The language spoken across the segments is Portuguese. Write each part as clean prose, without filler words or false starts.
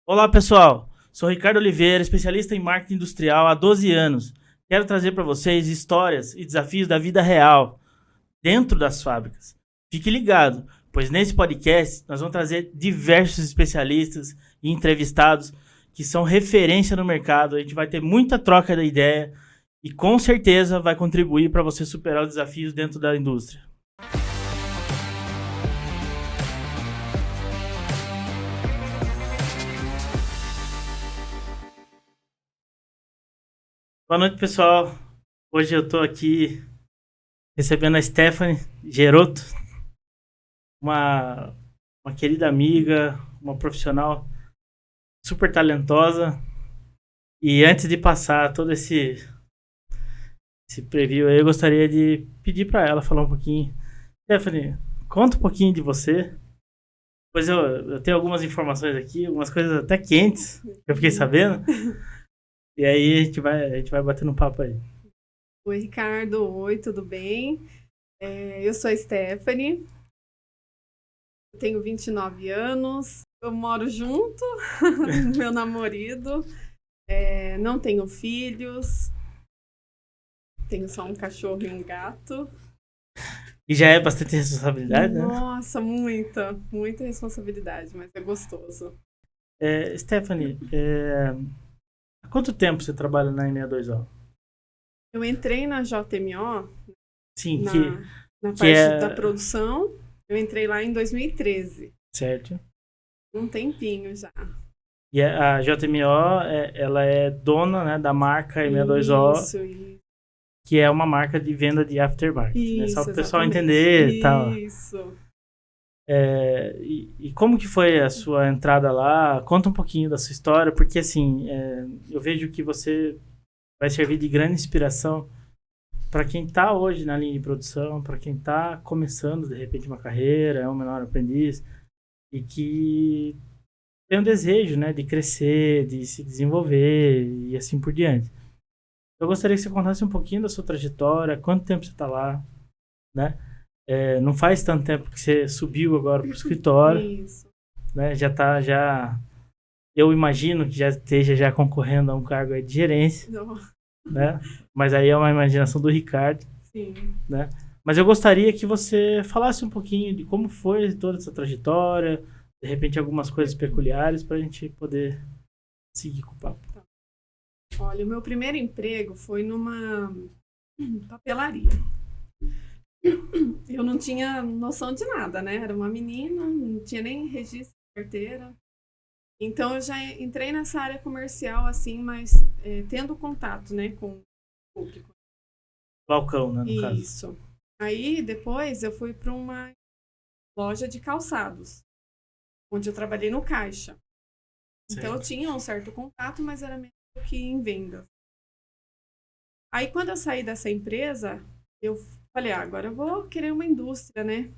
Olá, pessoal. Sou Ricardo Oliveira, especialista em marketing industrial há 12 anos. Quero trazer para vocês histórias e desafios da vida real dentro das fábricas. Fique ligado, pois nesse podcast nós vamos trazer diversos especialistas e entrevistados que são referência no mercado. A gente vai ter muita troca de ideia e com certeza vai contribuir para você superar os desafios dentro da indústria. Boa noite, pessoal. Hoje eu estou aqui recebendo a Stephanie Gerotto, uma, uma querida amiga, uma profissional super talentosa. E antes de passar todo esse preview aí, eu gostaria de pedir para ela falar um pouquinho. Stephanie, conta um pouquinho de você. Pois eu tenho algumas informações aqui, algumas coisas até quentes, que eu fiquei sabendo. E aí a gente vai batendo um papo aí. Oi, Ricardo. Oi, tudo bem? Eu sou a Stephanie, eu tenho 29 anos, eu moro junto, meu namorado, não tenho filhos, tenho só um cachorro e um gato. E já é bastante responsabilidade, né? Nossa, muita responsabilidade, mas é gostoso. Stephanie, há quanto tempo você trabalha na E62O? Eu entrei na JMO, Sim, na que parte da produção, eu entrei lá em 2013, certo. um tempinho já. E a JMO, ela é dona, né, da marca E62O, Isso, que é uma marca de venda de aftermarket, né? Só isso, para o pessoal exatamente. entender e tal. Isso. E como que foi a sua entrada lá? Conta um pouquinho da sua história, porque assim, eu vejo que você vai servir de grande inspiração para quem está hoje na linha de produção, para quem está começando de repente uma carreira, é um menor aprendiz e que tem um desejo, né, de crescer, de se desenvolver e assim por diante. Eu gostaria que você contasse um pouquinho da sua trajetória, quanto tempo você está lá, né? Não faz tanto tempo que você subiu agora para o escritório, Isso. né? Já, eu imagino que já esteja já concorrendo a um cargo aí de gerência, Não, né? Mas aí é uma imaginação do Ricardo, sim. né? Mas eu gostaria que você falasse um pouquinho de como foi toda essa trajetória, de repente algumas coisas peculiares para a gente poder seguir com o papo. Olha, o meu primeiro emprego foi numa papelaria. Eu não tinha noção de nada, né? Era uma menina, não tinha nem registro de carteira. Então eu já entrei nessa área comercial assim, mas tendo contato, né, com o público. Balcão, né, no caso. Isso. Aí depois eu fui para uma loja de calçados, onde eu trabalhei no caixa. Então eu Certo. tinha um certo contato, mas era meio que em vendas. Aí quando eu saí dessa empresa, eu falei, agora eu vou querer uma indústria, né?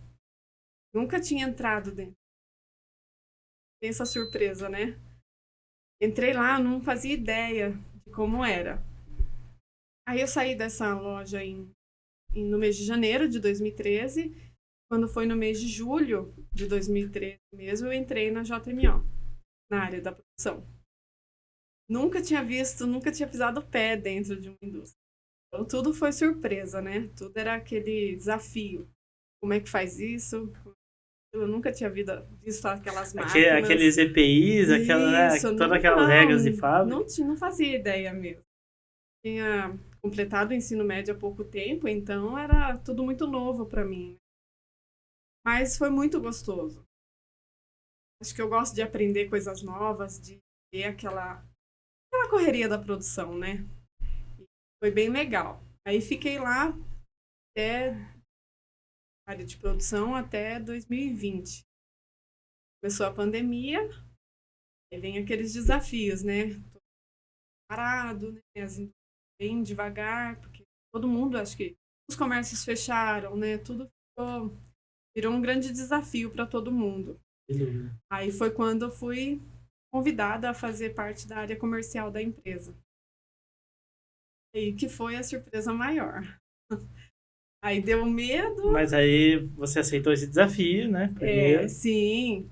Nunca tinha entrado dentro. Tem essa surpresa, né? Entrei lá, não fazia ideia de como era. Aí eu saí dessa loja no mês de janeiro de 2013. Quando foi no mês de julho de 2013 mesmo, eu entrei na JMO, na área da produção. Nunca tinha visto, nunca tinha pisado o pé dentro de uma indústria. Então tudo foi surpresa, né? Tudo era aquele desafio. Como é que faz isso? Eu nunca tinha visto aquelas máquinas. Aqueles EPIs, Isso, todas aquelas regras de fábrica. não fazia ideia mesmo. Tinha completado o ensino médio há pouco tempo, então era tudo muito novo para mim. Mas foi muito gostoso. Acho que eu gosto de aprender coisas novas, de ver aquela correria da produção, né? Foi bem legal. Aí fiquei lá até área de produção até 2020. Começou a pandemia, aí vem aqueles desafios, né? Tô parado, né? As indústrias bem devagar, porque todo mundo, acho que os comércios fecharam, né? Tudo virou um grande desafio para todo mundo. Aí foi quando eu fui convidada a fazer parte da área comercial da empresa. E que foi a surpresa maior. Aí deu medo. Mas aí você aceitou esse desafio, né? Primeiro. Sim.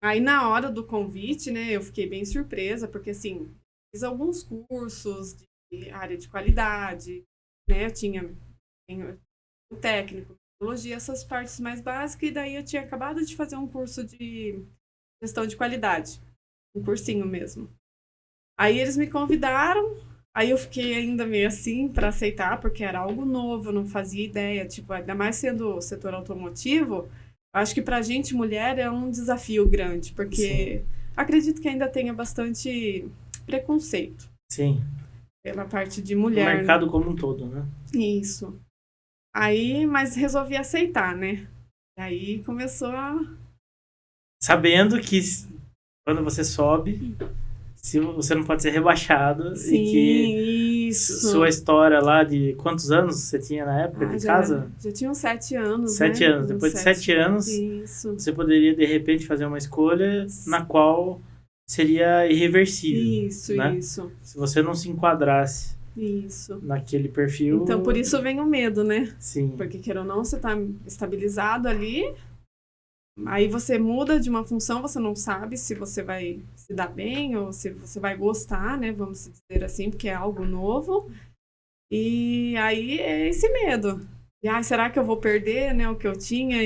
Aí, na hora do convite, né, eu fiquei bem surpresa, porque, assim, fiz alguns cursos de área de qualidade, né, eu tenho o técnico, metodologia, essas partes mais básicas, e daí eu tinha acabado de fazer um curso de gestão de qualidade, um cursinho mesmo. Aí eles me convidaram, aí eu fiquei ainda meio assim para aceitar, porque era algo novo, eu não fazia ideia, tipo, ainda mais sendo o setor automotivo, acho que pra gente mulher é um desafio grande, porque acredito que ainda tenha bastante preconceito. Sim. Pela parte de O mulher. mercado como um todo, né? Isso. Aí, mas resolvi aceitar, né? Aí começou a... Sabendo que quando você sobe, você não pode ser rebaixado. Sim, e que isso. sua história lá de quantos anos você tinha na época de casa? Já tinha uns 7 anos, 7 né? anos. Depois de 7 anos, isso. você poderia, de repente, fazer uma escolha na qual seria irreversível. Isso, né? isso. Se você não se enquadrasse isso. naquele perfil... Então, por isso vem o medo, né? Sim. Porque, queira ou não, você tá estabilizado ali, aí você muda de uma função, você não sabe se você vai se dar bem ou se você vai gostar, né? Vamos dizer assim, porque é algo novo. E aí é esse medo. E, será que eu vou perder, né, o que eu tinha?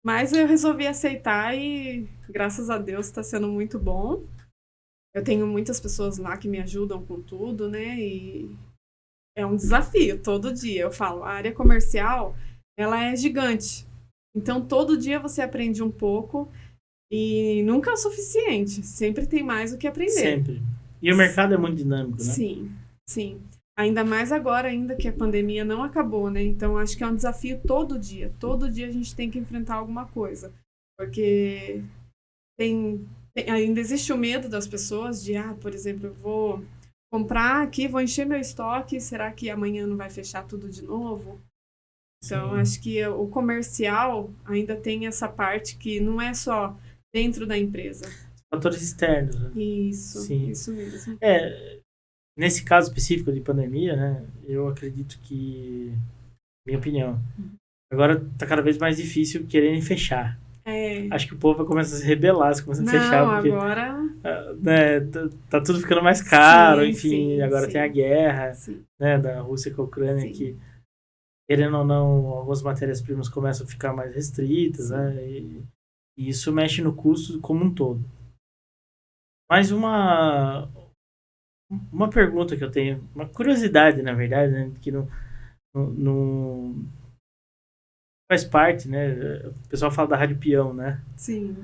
Mas eu resolvi aceitar e, graças a Deus, está sendo muito bom. Eu tenho muitas pessoas lá que me ajudam com tudo, né? E é um desafio todo dia. Eu falo, a área comercial, ela é gigante. Então, todo dia você aprende um pouco e nunca é o suficiente. Sempre tem mais o que aprender. Sempre. E o mercado é muito dinâmico, né? Sim, sim. Ainda mais agora, ainda que a pandemia não acabou, né? Então, acho que é um desafio todo dia. Todo dia a gente tem que enfrentar alguma coisa. Porque ainda existe o medo das pessoas de, por exemplo, eu vou comprar aqui, vou encher meu estoque, será que amanhã não vai fechar tudo de novo? Então, Sim. acho que o comercial ainda tem essa parte que não é só dentro da empresa. Fatores externos. Né? Isso, Sim. Isso mesmo. Nesse caso específico de pandemia, né, eu acredito que, minha opinião, agora tá cada vez mais difícil quererem fechar. Acho que o povo vai começar a se rebelar, se começa a fechar, porque agora... né, tá tudo ficando mais caro, sim, enfim, sim, agora sim. tem a guerra, Sim. né, da Rússia com a Ucrânia, que, querendo ou não, algumas matérias-primas começam a ficar mais restritas, né, e isso mexe no custo como um todo. Mas uma pergunta que eu tenho, uma curiosidade, na verdade, né, que não faz parte, né? O pessoal fala da Rádio Peão, né? Sim.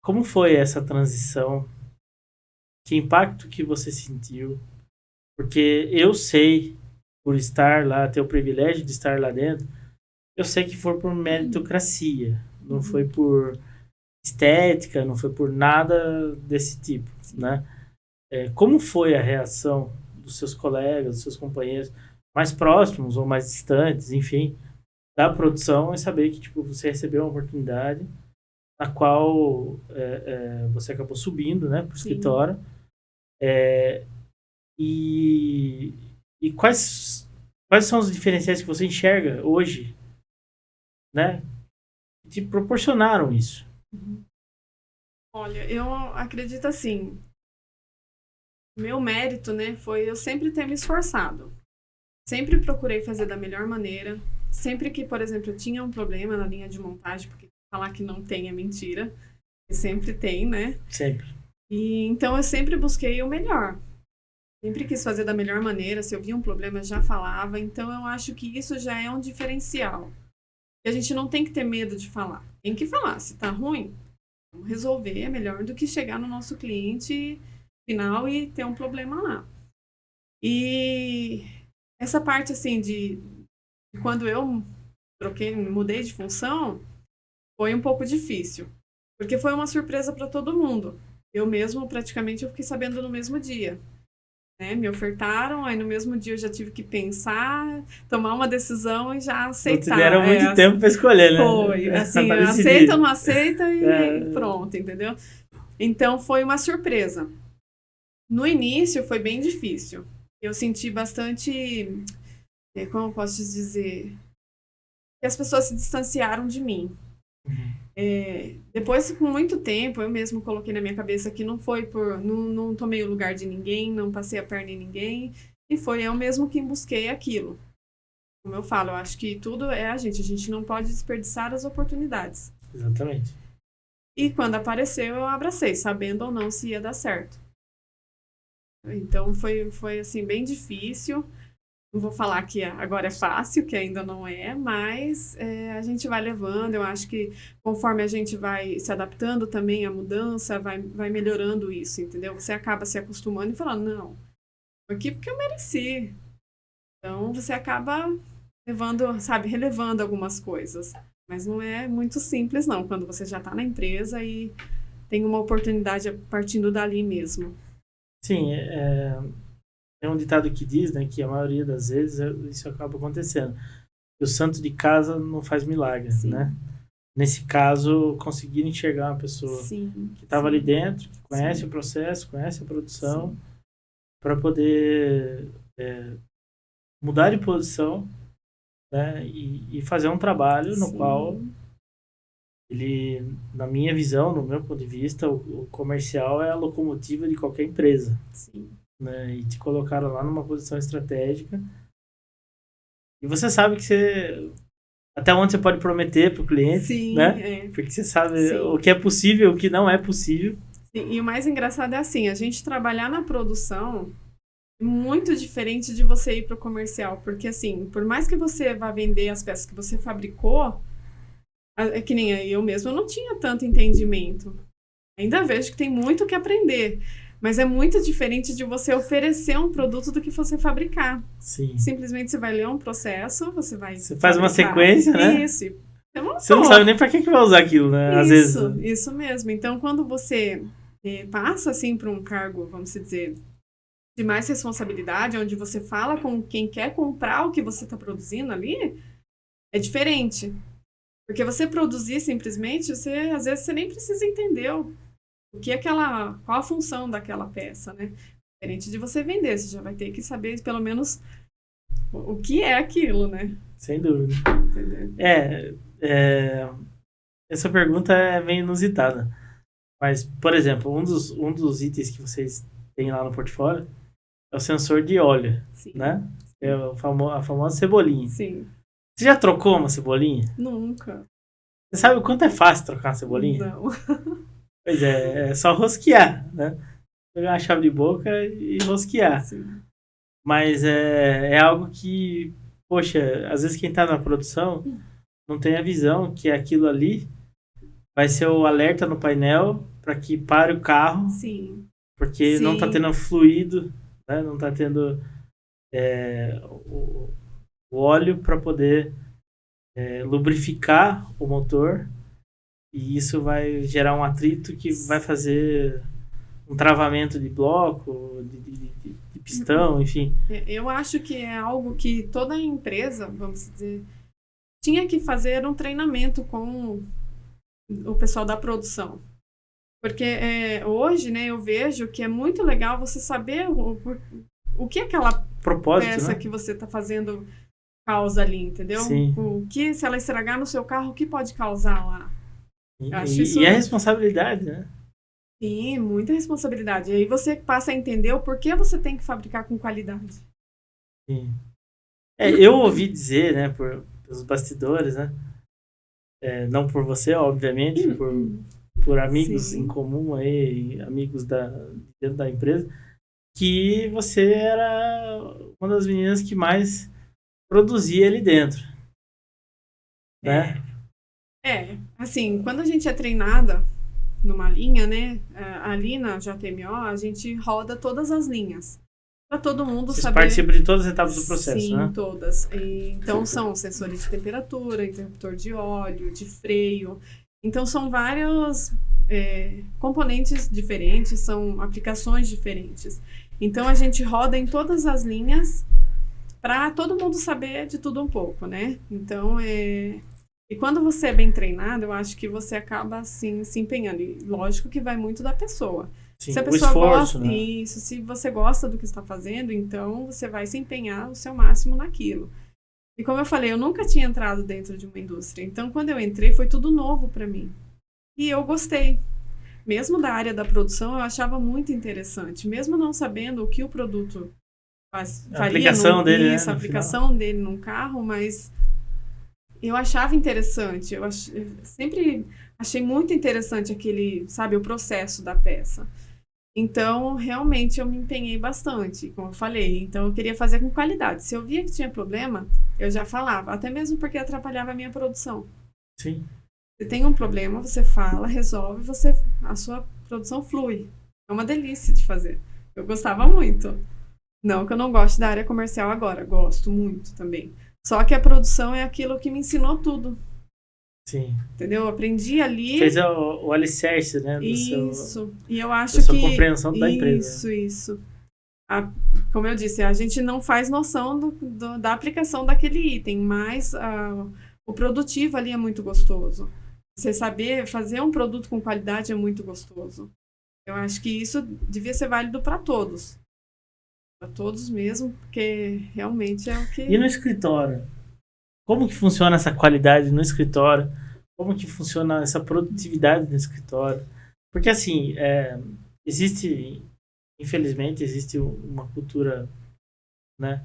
Como foi essa transição? Que impacto que você sentiu? Porque eu sei, por estar lá, ter o privilégio de estar lá dentro, eu sei que foi por meritocracia, não foi por estética, não foi por nada desse tipo, né? Como foi a reação dos seus colegas, dos seus companheiros mais próximos ou mais distantes, enfim, da produção, e saber que tipo, você recebeu uma oportunidade na qual você acabou subindo, né, para o escritório. E quais são os diferenciais que você enxerga hoje, né, que te proporcionaram isso? Olha, eu acredito assim, meu mérito, né, foi eu sempre ter me esforçado. Sempre procurei fazer da melhor maneira. Sempre que, por exemplo, eu tinha um problema na linha de montagem, porque falar que não tem é mentira. Sempre tem, né? Sempre. E então eu sempre busquei o melhor. Sempre quis fazer da melhor maneira. Se eu via um problema, eu já falava. Então eu acho que isso já é um diferencial. E a gente não tem que ter medo de falar. Tem que falar. Se tá ruim, vamos resolver. É melhor do que chegar no nosso cliente final e ter um problema lá. E essa parte, assim, de quando eu mudei de função, foi um pouco difícil. Porque foi uma surpresa para todo mundo. Eu mesmo, praticamente, eu fiquei sabendo no mesmo dia. Né? Me ofertaram, aí no mesmo dia eu já tive que pensar, tomar uma decisão e já aceitar. Não te deram muito tempo para escolher, né? Foi, assim, aceita ou não aceita e pronto, entendeu? Então foi uma surpresa. No início foi bem difícil. Eu senti bastante, como eu posso dizer, que as pessoas se distanciaram de mim. Depois, com muito tempo, eu mesmo coloquei na minha cabeça que não foi não tomei o lugar de ninguém, não passei a perna em ninguém, e foi eu mesmo quem busquei aquilo. Como eu falo, eu acho que tudo é a gente não pode desperdiçar as oportunidades. Exatamente. E quando apareceu, eu abracei, sabendo ou não se ia dar certo. Então foi assim, bem difícil. Não vou falar que agora é fácil, que ainda não é, mas a gente vai levando. Eu acho que conforme a gente vai se adaptando também à mudança, vai melhorando isso, entendeu? Você acaba se acostumando e falando, não, tô aqui porque eu mereci. Então você acaba levando, sabe, relevando algumas coisas. Mas não é muito simples, não, quando você já está na empresa e tem uma oportunidade partindo dali mesmo. Sim, tem um ditado que diz, né, que a maioria das vezes isso acaba acontecendo. O santo de casa não faz milagre, Sim. né? Nesse caso, conseguir enxergar uma pessoa que estava ali dentro, que conhece o processo, conhece a produção, para poder mudar de posição, né, e fazer um trabalho no qual ele, na minha visão, no meu ponto de vista, o comercial é a locomotiva de qualquer empresa. Sim. Né, e te colocaram lá numa posição estratégica. E você sabe que você... Até onde você pode prometer para o cliente, Sim, né? Porque você sabe o que é possível, o que não é possível. Sim, e o mais engraçado é assim, a gente trabalhar na produção é muito diferente de você ir para o comercial. Porque assim, por mais que você vá vender as peças que você fabricou, é que nem eu mesma não tinha tanto entendimento. Ainda vejo que tem muito o que aprender. Mas é muito diferente de você oferecer um produto do que você fabricar. Sim. Simplesmente você vai ler um processo, você faz uma sequência, né? Isso. Você não sabe nem para que vai usar aquilo, né? Às vezes. Isso mesmo. Então, quando você passa assim para um cargo, vamos dizer, de mais responsabilidade, onde você fala com quem quer comprar o que você está produzindo ali, é diferente. Porque você produzir simplesmente, às vezes você nem precisa entender qual a função daquela peça, né? Diferente de você vender, você já vai ter que saber pelo menos o que é aquilo, né? Sem dúvida. Entendeu? Essa pergunta é meio inusitada. Mas, por exemplo, um dos itens que vocês têm lá no portfólio é o sensor de óleo, né? É a famosa cebolinha. Sim. Você já trocou uma cebolinha? Nunca. Você sabe o quanto é fácil trocar uma cebolinha? Não. Pois é só rosquear, né? Pegar uma chave de boca e rosquear. Sim. Mas é algo que, poxa, às vezes quem tá na produção não tem a visão que aquilo ali vai ser o alerta no painel para que pare o carro. Sim. Porque não tá tendo fluido, né? Não tá tendo o óleo para poder lubrificar o motor. E isso vai gerar um atrito que vai fazer um travamento de bloco, de pistão, enfim. Eu acho que é algo que toda empresa, vamos dizer, tinha que fazer um treinamento com o pessoal da produção. Porque hoje, né, eu vejo que é muito legal você saber o que aquela peça, né, que você está fazendo causa ali, entendeu? Sim. O que, se ela estragar no seu carro, o que pode causar lá? E é responsabilidade, né? Sim, muita responsabilidade. E aí você passa a entender o porquê você tem que fabricar com qualidade. Sim. Eu ouvi dizer, né, pelos bastidores, né? Não por você, obviamente, por amigos Sim. em comum aí, amigos dentro da empresa, que você era uma das meninas que mais produzia ali dentro, né? Assim, quando a gente é treinada numa linha, né, ali na JMO, a gente roda todas as linhas. Para todo mundo Vocês saber. participam de todas as etapas do processo, sim, né? Sim, todas. Então, são sensores de temperatura, interruptor de óleo, de freio. Então, são vários componentes diferentes, são aplicações diferentes. Então, a gente roda em todas as linhas para todo mundo saber de tudo um pouco, né? Então, e quando você é bem treinado, eu acho que você acaba, assim, se empenhando. E lógico que vai muito da pessoa. Sim, se a pessoa esforço, gosta, né? Isso, se você gosta do que está fazendo, então você vai se empenhar o seu máximo naquilo. E como eu falei, eu nunca tinha entrado dentro de uma indústria. Então, quando eu entrei, foi tudo novo para mim. E eu gostei. Mesmo da área da produção, eu achava muito interessante. Mesmo não sabendo o que o produto A aplicação dele, né, a no final. aplicação dele num carro, mas eu achava interessante. Eu sempre achei muito interessante aquele, sabe, o processo da peça. Então, realmente, eu me empenhei bastante, como eu falei. Então, eu queria fazer com qualidade. Se eu via que tinha problema, eu já falava, até mesmo porque atrapalhava a minha produção. Sim. Se tem um problema, você fala, resolve, a sua produção flui. É uma delícia de fazer. Eu gostava muito. Não que eu não goste da área comercial agora, gosto muito também. Só que a produção é aquilo que me ensinou tudo. Sim. Entendeu? Eu aprendi ali. Fez o alicerce, né? Isso. E eu acho da sua que. compreensão da empresa. Isso. Como eu disse, a gente não faz noção da aplicação daquele item, mas o produtivo ali é muito gostoso. Você saber fazer um produto com qualidade é muito gostoso. Eu acho que isso devia ser válido para todos. Para todos mesmo, porque realmente é o que... E no escritório? Como que funciona essa qualidade no escritório? Como que funciona essa produtividade no escritório? Porque, assim, infelizmente, existe uma cultura, né,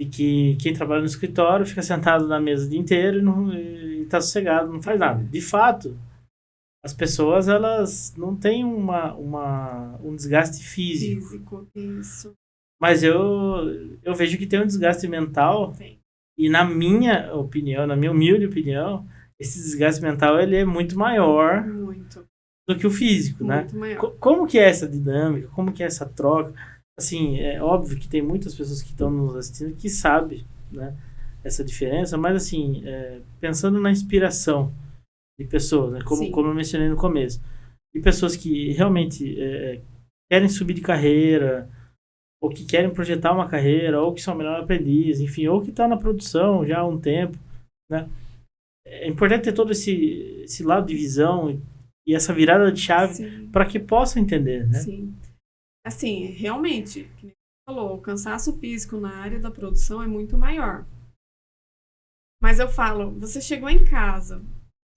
de que quem trabalha no escritório fica sentado na mesa o dia inteiro e tá sossegado, não faz nada. De fato, as pessoas, elas não têm um desgaste físico. Físico, isso. Mas eu vejo que tem um desgaste mental. Tem. E na minha opinião, na minha humilde opinião, esse desgaste mental ele é muito maior Muito. do que o físico, Muito né? maior. Como que é essa dinâmica? Como que é essa troca? Assim, é óbvio que tem muitas pessoas que estão nos assistindo que sabem, né, essa diferença, mas assim, pensando na inspiração de pessoas, né, como eu mencionei no começo, de pessoas que realmente querem subir de carreira, ou que querem projetar uma carreira, ou que são melhor aprendiz, enfim, ou que está na produção já há um tempo, né? É importante ter todo esse lado de visão e essa virada de chave para que possa entender, né? Sim. Assim, realmente, como você falou, o cansaço físico na área da produção é muito maior. Mas eu falo, você chegou em casa,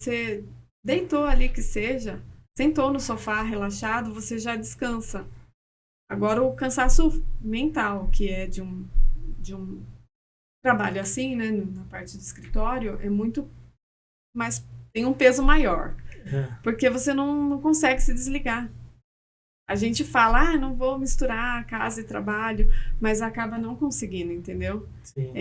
você deitou ali que seja, sentou no sofá relaxado, você já descansa. Agora, o cansaço mental, que é de um trabalho assim, né, na parte de escritório, é muito mais, tem um peso maior. Porque você não consegue se desligar. A gente fala, não vou misturar casa e trabalho, mas acaba não conseguindo, entendeu? Sim.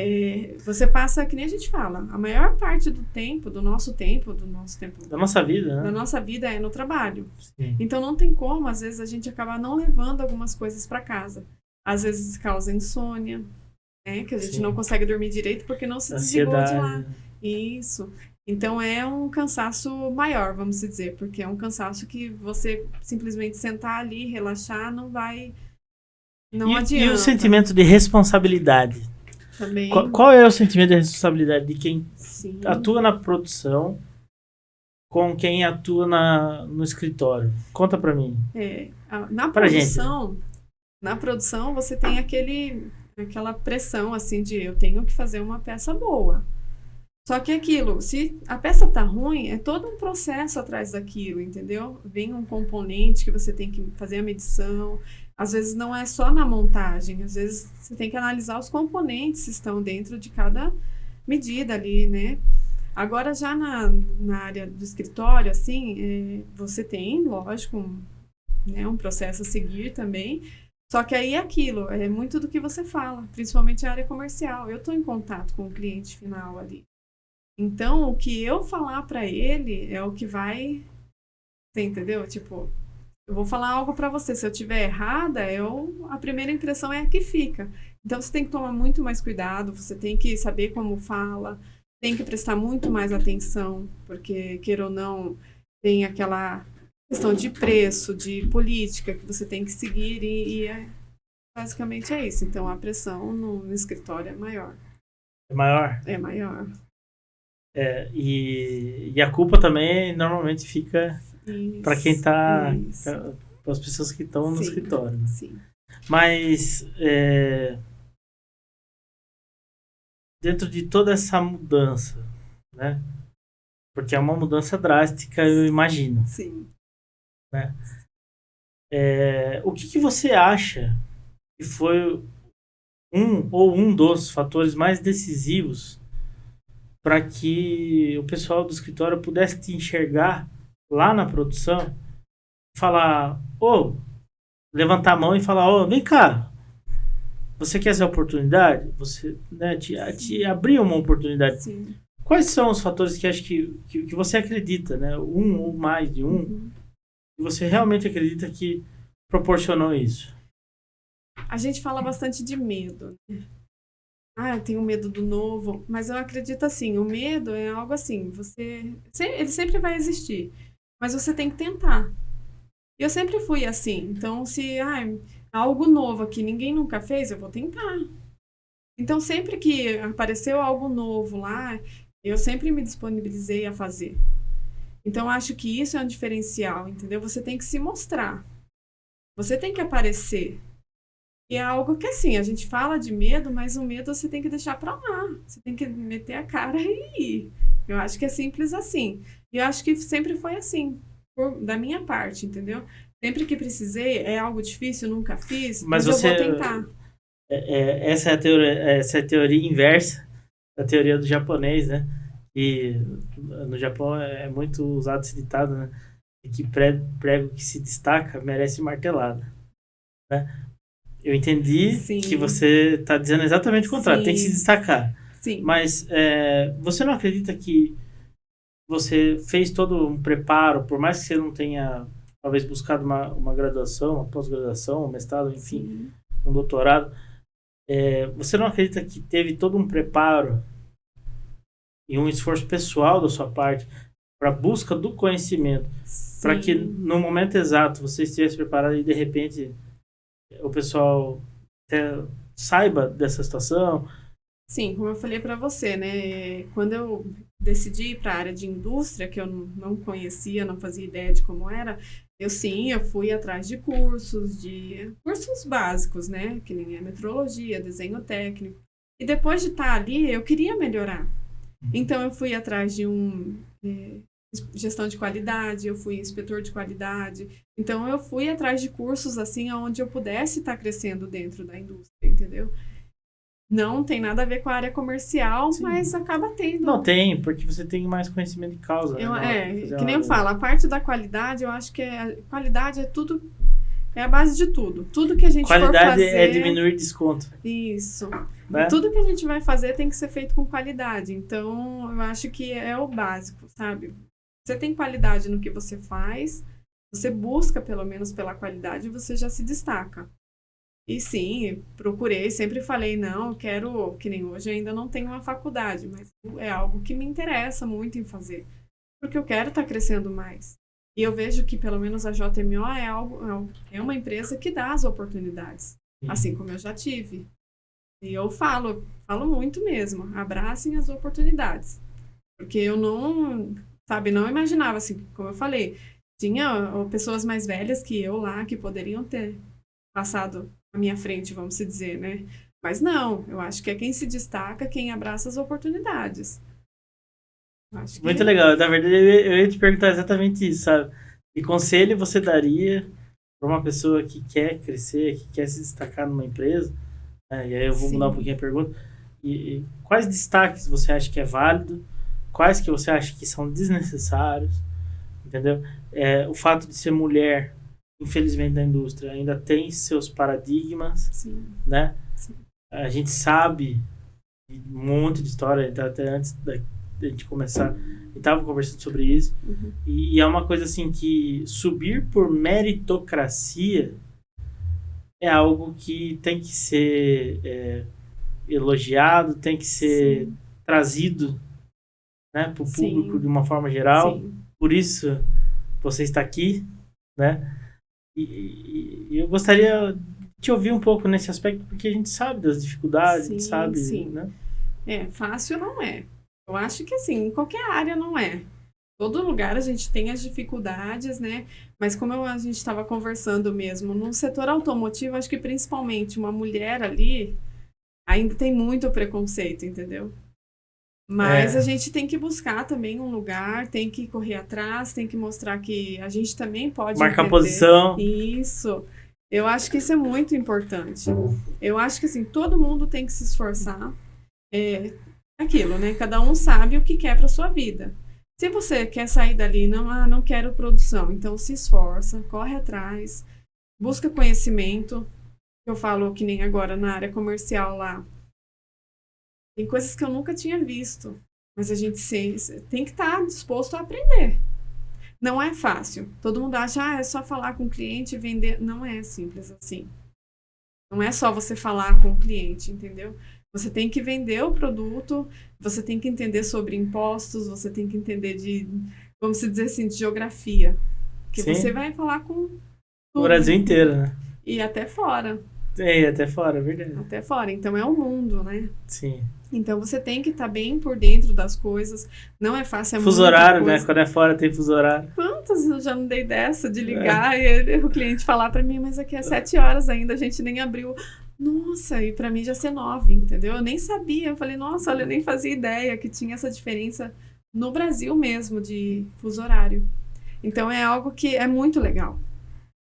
Você passa, que nem a gente fala, a maior parte do tempo, do nosso tempo, da nossa vida, né? Da nossa vida é no trabalho. Sim. Então não tem como, às vezes, a gente acabar não levando algumas coisas para casa. Às vezes causa insônia, né? Que a gente não consegue dormir direito porque não se desligou de lá. Isso. Então é um cansaço maior, vamos dizer, porque é um cansaço que você simplesmente sentar ali, relaxar, não adianta. E o sentimento de responsabilidade? Também. Qual é o sentimento de responsabilidade de quem Sim. atua na produção com quem atua no escritório? Conta pra mim. Na produção você tem aquela pressão assim de eu tenho que fazer uma peça boa. Só que aquilo, se a peça tá ruim, é todo um processo atrás daquilo, entendeu? Vem um componente que você tem que fazer a medição. Às vezes não é só na montagem, às vezes você tem que analisar os componentes que estão dentro de cada medida ali, né? Agora, já na área do escritório, assim, você tem, lógico, um processo a seguir também. Só que aí é aquilo, é muito do que você fala, principalmente a área comercial. Eu estou em contato com o cliente final ali. Então, o que eu falar para ele é o que vai... Você entendeu? Tipo, eu vou falar algo para você. Se eu tiver errada, a primeira impressão é a que fica. Então, você tem que tomar muito mais cuidado, você tem que saber como fala, tem que prestar muito mais atenção, porque, queira ou não, tem aquela questão de preço, de política que você tem que seguir basicamente é isso. Então, a pressão no escritório é maior. É maior? É maior. E a culpa também normalmente fica para quem está, para as pessoas que estão no escritório. Né? Sim. Mas dentro de toda essa mudança, né? Porque é uma mudança drástica, eu imagino. Sim. Né? O que você acha que foi um dos fatores mais decisivos para que o pessoal do escritório pudesse te enxergar lá na produção, falar, levantar a mão e falar, vem cá, você quer essa oportunidade? Você, né, te abrir uma oportunidade. Sim. Quais são os fatores que acho que você acredita, né? Um ou mais de um, que você realmente acredita que proporcionou isso? A gente fala bastante de medo, né? Eu tenho medo do novo, mas eu acredito assim, o medo é algo assim, ele sempre vai existir, mas você tem que tentar. Eu sempre fui assim, então se algo novo que ninguém nunca fez, eu vou tentar. Então sempre que apareceu algo novo lá, eu sempre me disponibilizei a fazer. Então acho que isso é um diferencial, entendeu? Você tem que se mostrar, você tem que aparecer. E é algo que, assim, a gente fala de medo, mas o medo você tem que deixar pra lá. Você tem que meter a cara e ir. Eu acho que é simples assim. E eu acho que sempre foi assim, da minha parte, entendeu? Sempre que precisei, é algo difícil, nunca fiz, mas eu vou tentar. Essa é a teoria inversa da teoria do japonês, né? E no Japão é muito usado esse ditado, né? Que prego que se destaca merece martelada, né? Eu entendi Sim. que você está dizendo exatamente o contrário, tem que se destacar. Sim. Mas você não acredita que você fez todo um preparo, por mais que você não tenha, talvez, buscado uma graduação, uma pós-graduação, um mestrado, enfim, um doutorado, você não acredita que teve todo um preparo e um esforço pessoal da sua parte para a busca do conhecimento, para que no momento exato você estivesse preparado e de repente o pessoal saiba dessa situação? Sim, como eu falei para você, né? Quando eu decidi ir para a área de indústria, que eu não conhecia, não fazia ideia de como era, eu fui atrás de cursos básicos, né? Que nem a metrologia, desenho técnico. E depois de estar ali, eu queria melhorar. Então eu fui atrás de gestão de qualidade, eu fui inspetor de qualidade. Então eu fui atrás de cursos assim onde eu pudesse estar crescendo dentro da indústria, entendeu? Não tem nada a ver com a área comercial, sim, mas acaba tendo. Não tem, porque você tem mais conhecimento de causa. Que nem eu falo, a parte da qualidade, eu acho que qualidade é tudo, é a base de tudo. Tudo que a gente for fazer... Qualidade é diminuir desconto. Isso. Né? Tudo que a gente vai fazer tem que ser feito com qualidade. Então, eu acho que é o básico, sabe? Você tem qualidade no que você faz, você busca pelo menos pela qualidade e você já se destaca. E sim, procurei, sempre falei, não, eu quero, que nem hoje eu ainda não tenho uma faculdade, mas é algo que me interessa muito em fazer, porque eu quero estar crescendo mais. E eu vejo que pelo menos a JMO é uma empresa que dá as oportunidades, assim como eu já tive. E eu falo muito mesmo, abracem as oportunidades. Porque eu não imaginava, assim, como eu falei, tinha pessoas mais velhas que eu lá, que poderiam ter passado à minha frente, vamos dizer, né? Mas não, eu acho que é quem se destaca, quem abraça as oportunidades. Muito legal. Na verdade, eu ia te perguntar exatamente isso, sabe? Que conselho você daria para uma pessoa que quer crescer, que quer se destacar numa empresa? E aí eu vou mudar um pouquinho a pergunta. E quais destaques você acha que é válido? Quais que você acha que são desnecessários? Entendeu? O fato de ser mulher, infelizmente, na indústria ainda tem seus paradigmas. Sim. Né? Sim. A gente sabe um monte de história, até antes da gente começar, e estava conversando sobre isso. Uhum. E é uma coisa assim que subir por meritocracia é algo que tem que ser elogiado, tem que ser trazido, né, para o público de uma forma geral. Sim. Por isso você está aqui, né? E eu gostaria de te ouvir um pouco nesse aspecto, porque a gente sabe das dificuldades, sim, sabe, sim. Né? Fácil não é. Eu acho que assim, em qualquer área não é. Todo lugar a gente tem as dificuldades, né? Mas como a gente estava conversando mesmo, no setor automotivo, acho que principalmente uma mulher ali, ainda tem muito preconceito, entendeu? Mas a gente tem que buscar também um lugar, tem que correr atrás, tem que mostrar que a gente também pode marcar posição. Isso. Eu acho que isso é muito importante. Eu acho que, assim, todo mundo tem que se esforçar. Aquilo, né? Cada um sabe o que quer para sua vida. Se você quer sair dali, não quero produção, então se esforça, corre atrás, busca conhecimento. Eu falo que nem agora na área comercial lá. Tem coisas que eu nunca tinha visto, mas a gente tem que estar disposto a aprender. Não é fácil. Todo mundo acha, é só falar com o cliente e vender. Não é simples assim. Não é só você falar com o cliente, entendeu? Você tem que vender o produto, você tem que entender sobre impostos, você tem que entender de, vamos dizer assim, de geografia. Que você vai falar com tudo, o Brasil inteiro, né? E até fora. Até fora, é verdade. Até fora. Então é o mundo, né? Sim. Então você tem que estar bem por dentro das coisas. Não é fácil, é fuso horário, né? Quando é fora tem fuso horário. Quantas eu já não dei dessa de ligar e o cliente falar pra mim, mas aqui é 7 horas ainda, a gente nem abriu. Nossa, e pra mim já ser 9, entendeu? Eu nem sabia. Eu falei, nossa, olha, eu nem fazia ideia que tinha essa diferença no Brasil mesmo de fuso horário. Então é algo que é muito legal.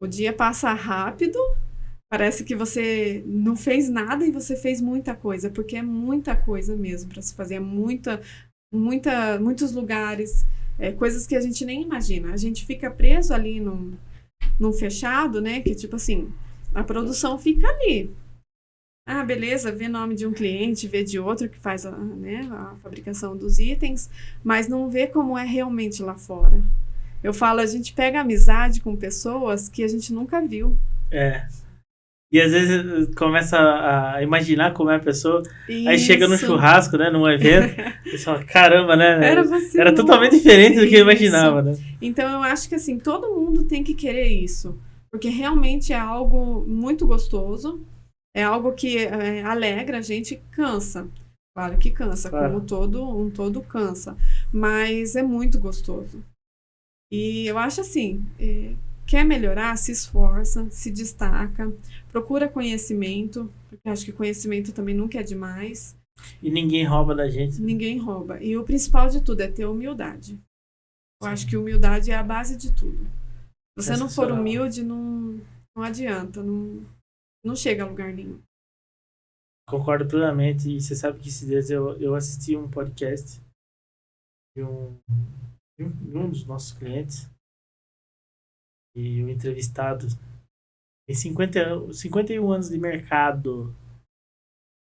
O dia passa rápido, parece que você não fez nada e você fez muita coisa, porque é muita coisa mesmo para se fazer, é muitos lugares, coisas que a gente nem imagina. A gente fica preso ali num fechado, né? Que tipo assim, a produção fica ali. Ah, beleza, vê nome de um cliente, vê de outro que faz a fabricação dos itens, mas não vê como é realmente lá fora. Eu falo, a gente pega amizade com pessoas que a gente nunca viu. E às vezes começa a imaginar como é a pessoa, aí chega no churrasco, né, num evento, e você fala, caramba, né? Era totalmente diferente do que eu imaginava, né? Então eu acho que assim, todo mundo tem que querer isso, porque realmente é algo muito gostoso, é algo que alegra a gente, cansa. Claro que cansa, claro. Como um todo cansa, mas é muito gostoso. E eu acho assim, quer melhorar, se esforça, se destaca, procura conhecimento, porque acho que conhecimento também nunca é demais. E ninguém rouba da gente. Ninguém rouba. E o principal de tudo é ter humildade. Eu acho que humildade é a base de tudo. Se você não for humilde, não adianta, não chega a lugar nenhum. Concordo plenamente. E você sabe que esses dias eu assisti um podcast de um dos nossos clientes. E o entrevistado tem 51 anos de mercado.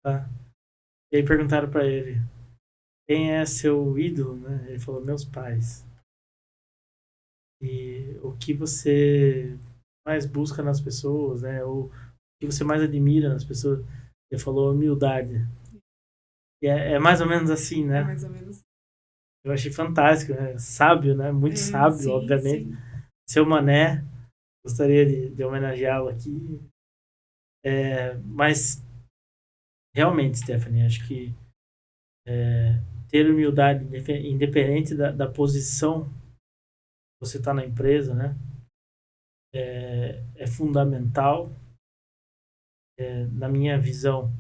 Tá? E aí perguntaram pra ele, quem é seu ídolo? Né? Ele falou, meus pais. E o que você mais busca nas pessoas, né? Ou o que você mais admira nas pessoas? Ele falou, humildade. E é mais ou menos assim, né? É mais ou menos. Eu achei fantástico, né? Sábio, né? Muito sábio, sim, obviamente. Sim. Seu Mané, gostaria de homenageá-lo aqui. Mas, realmente, Stephanie, acho que ter humildade, independente da posição que você está na empresa, né? É fundamental. Na minha visão,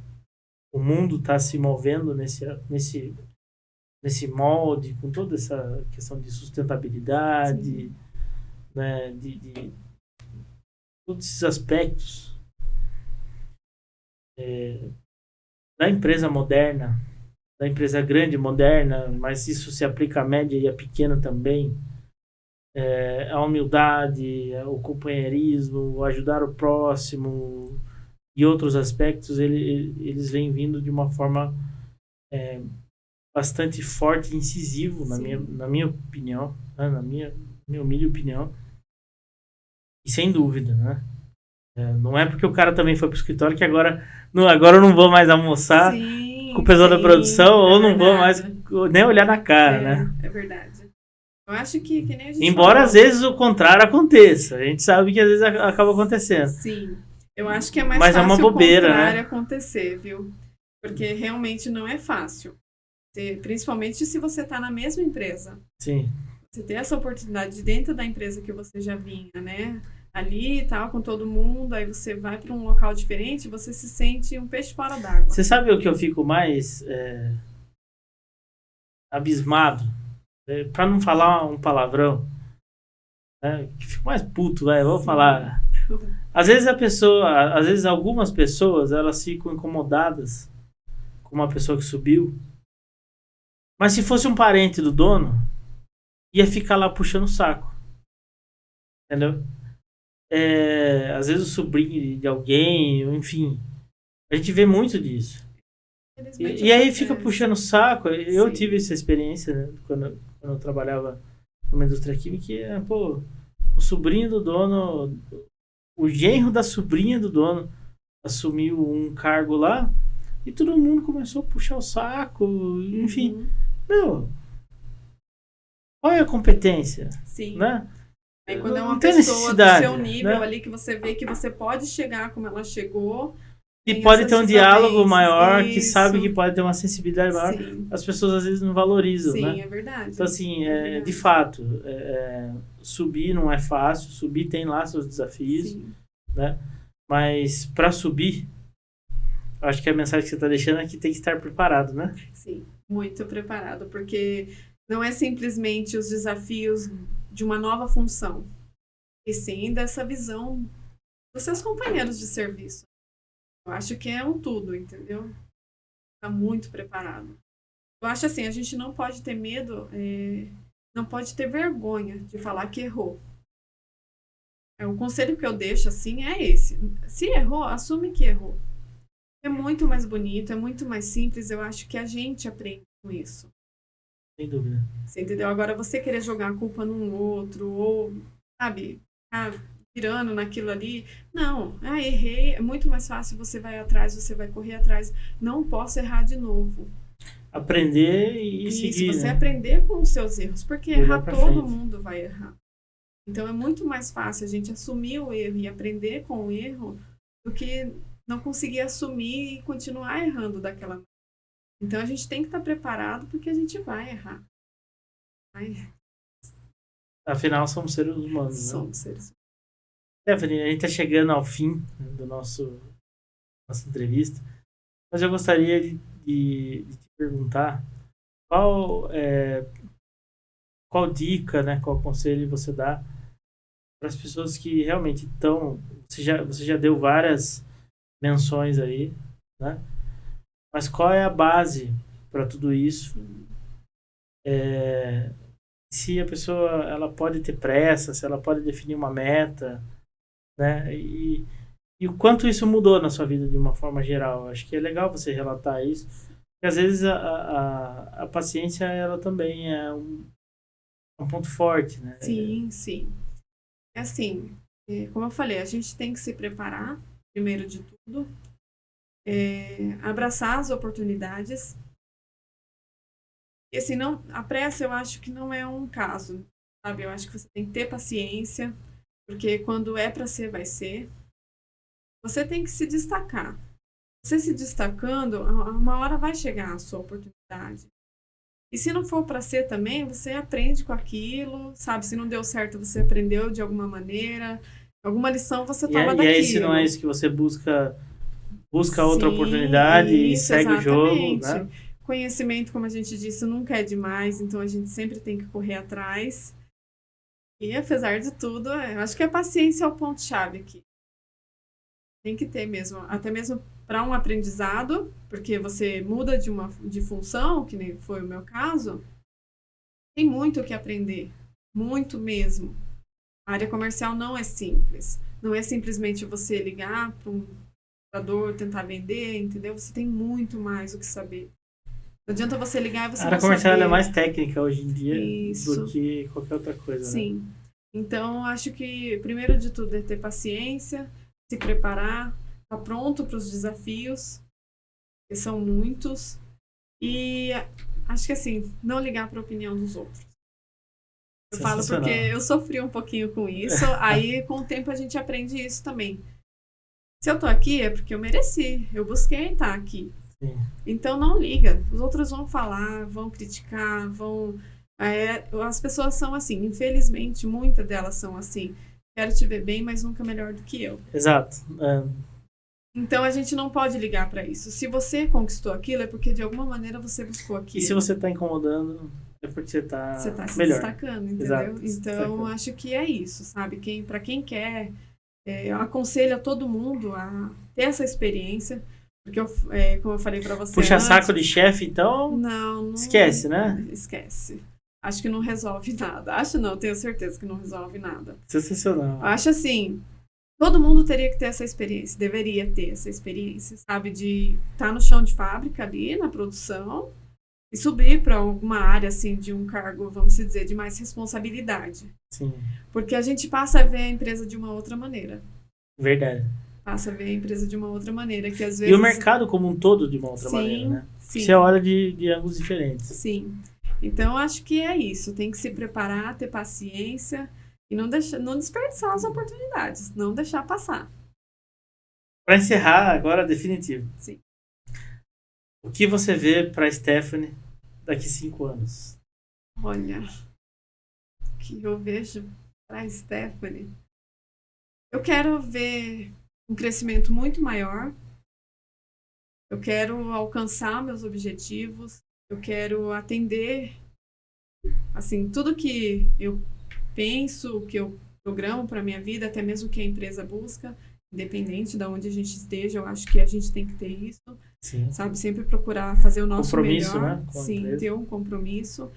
o mundo está se movendo nesse molde, com toda essa questão de sustentabilidade, né, de todos esses aspectos da empresa moderna, da empresa grande, moderna, mas isso se aplica à média e à pequena também. A humildade, o companheirismo, o ajudar o próximo e outros aspectos, eles vêm vindo de uma forma bastante forte e incisivo, na minha opinião, né? Na minha humilde opinião. E sem dúvida, né? Não é porque o cara também foi pro escritório que agora eu não vou mais almoçar com o pessoal da produção, ou não vou mais nem olhar na cara, né? É verdade. Eu acho que nem a gente embora falou, às vezes o contrário aconteça. A gente sabe que às vezes acaba acontecendo. Sim. Eu acho que é mais Mas fácil uma bobeira, o contrário né? acontecer, viu? Porque realmente não é fácil. Principalmente se você está na mesma empresa. Sim. Você ter essa oportunidade de dentro da empresa que você já vinha, né? ali e tal, com todo mundo, aí você vai para um local diferente, você se sente um peixe fora d'água. Você sabe o que eu fico mais abismado? Pra não falar um palavrão, né? Que fico mais puto, vou falar. Às vezes algumas pessoas, elas ficam incomodadas com uma pessoa que subiu, mas se fosse um parente do dono, ia ficar lá puxando o saco. Entendeu? Às vezes o sobrinho de alguém, enfim. A gente vê muito disso. E aí fica puxando o saco. Eu tive essa experiência, né, quando eu trabalhava numa indústria química, que o sobrinho do dono, o genro da sobrinha do dono assumiu um cargo lá e todo mundo começou a puxar o saco, enfim. Meu, qual é a competência? Sim. Né? Aí quando é uma pessoa do seu nível, né, ali, que você vê que você pode chegar como ela chegou. E pode ter um diálogo maior, que sabe que pode ter uma sensibilidade maior. Sim. As pessoas às vezes não valorizam, sim, né? Sim, é verdade. Então, assim, de fato, subir não é fácil. Subir tem lá seus desafios, sim, né? Mas para subir, acho que a mensagem que você está deixando é que tem que estar preparado, né? Sim, muito preparado, porque não é simplesmente os desafios de uma nova função, e sim dessa visão dos seus companheiros de serviço. Eu acho que é um tudo, entendeu? Tá muito preparado. Eu acho assim, a gente não pode ter medo, não pode ter vergonha de falar que errou. O conselho que eu deixo, assim, é esse. Se errou, assume que errou. É muito mais bonito, é muito mais simples. Eu acho que a gente aprende com isso. Sem dúvida. Você entendeu? Agora, você querer jogar a culpa num outro, ou, sabe, virando naquilo ali. Não, errei. É muito mais fácil, você vai atrás, você vai correr atrás. Não posso errar de novo. Aprender e seguir, você né? Aprender com os seus erros, porque errar todo mundo vai errar. Então, é muito mais fácil a gente assumir o erro e aprender com o erro do que não conseguir assumir e continuar errando daquela maneira. Então, a gente tem que estar preparado porque a gente vai errar. Afinal, somos seres humanos, né? Somos seres humanos. Stephanie, a gente está chegando ao fim da nossa entrevista, mas eu gostaria de te perguntar qual dica, né, qual conselho você dá para as pessoas que realmente estão... Você já deu várias menções aí, né? Mas qual é a base para tudo isso? Se a pessoa ela pode ter pressa, se ela pode definir uma meta, né? E o quanto isso mudou na sua vida de uma forma geral. Acho que é legal você relatar isso, porque às vezes a paciência ela também é um ponto forte, né? Sim, sim. É assim, como eu falei, a gente tem que se preparar, primeiro de tudo, abraçar as oportunidades. E assim, a pressa eu acho que não é um caso, sabe? Eu acho que você tem que ter paciência, porque quando é para ser, vai ser. Você tem que se destacar. Você se destacando, uma hora vai chegar a sua oportunidade. E se não for para ser também, você aprende com aquilo, sabe? Se não deu certo, você aprendeu de alguma maneira. Alguma lição você toma daquilo. E aí, se não é isso que você busca outra oportunidade e segue o jogo, né? Conhecimento, como a gente disse, nunca é demais, então a gente sempre tem que correr atrás. E apesar de tudo, eu acho que a paciência é o ponto-chave aqui. Tem que ter mesmo, até mesmo para um aprendizado, porque você muda de função, que nem foi o meu caso, tem muito o que aprender, muito mesmo. A área comercial não é simples, não é simplesmente você ligar para um comprador, tentar vender, entendeu? Você tem muito mais o que saber. Não adianta você ligar e você não saber. A área comercial é mais técnica hoje em dia do que qualquer outra coisa, sim, né? Então, acho que primeiro de tudo é ter paciência, se preparar, estar pronto para os desafios, que são muitos, e acho que assim, não ligar para a opinião dos outros. Eu falo porque eu sofri um pouquinho com isso, aí com o tempo a gente aprende isso também. Se eu tô aqui é porque eu mereci, eu busquei estar aqui. Sim. Então não liga, os outros vão falar, vão criticar, as pessoas são assim, infelizmente muitas delas são assim. quero te ver bem, mas nunca melhor do que eu. Exato. Então a gente não pode ligar para isso. Se você conquistou aquilo, é porque de alguma maneira você buscou aquilo. E se você tá incomodando, é porque você tá se melhor. destacando, entendeu? Exato, Então, destacando. acho que é isso, sabe? Para quem quer, eu aconselho a todo mundo a ter essa experiência, porque, como eu falei para você Puxa antes, saco de chefe, então não, esquece, né? Esquece. Acho que não resolve nada. Acho não, tenho certeza que não resolve nada. Sensacional. Acho assim, todo mundo teria que ter essa experiência, deveria ter essa experiência, sabe? De estar no chão de fábrica ali, na produção, e subir para alguma área, assim, de um cargo, vamos dizer, de mais responsabilidade. Sim. Porque a gente passa a ver a empresa de uma outra maneira. Verdade. Passa a ver a empresa de uma outra maneira, que às vezes... E o mercado como um todo de uma outra maneira, né? Sim. Você olha de ângulos diferentes. Sim. Então, acho que é isso. Tem que se preparar, ter paciência e não desperdiçar as oportunidades. Não deixar passar. Para encerrar, agora definitivo. Sim. O que você vê para Stephanie daqui 5 anos? Olha, o que eu vejo para Stephanie... Eu quero ver um crescimento muito maior. Eu quero alcançar meus objetivos. Eu quero atender, assim, tudo que eu penso, que eu programo para minha vida, até mesmo que a empresa busca, independente de onde a gente esteja, eu acho que a gente tem que ter isso. Sim. Sabe, sempre procurar fazer o nosso compromisso, melhor. Né? Com a Sim, empresa. ter um compromisso.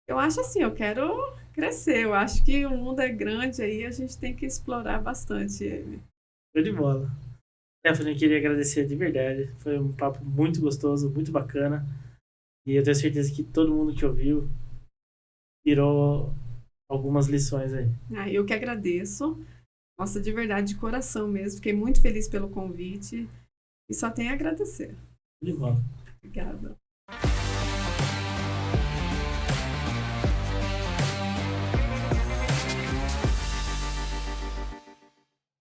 Eu acho assim, eu quero crescer. Eu acho que o mundo é grande aí, a gente tem que explorar bastante ele. Show de bola. Stephanie, eu queria agradecer de verdade. Foi um papo muito gostoso, muito bacana. E eu tenho certeza que todo mundo que ouviu tirou algumas lições aí. Eu que agradeço. Nossa, de verdade, de coração mesmo. Fiquei muito feliz pelo convite. E só tenho a agradecer. De bola. Obrigada.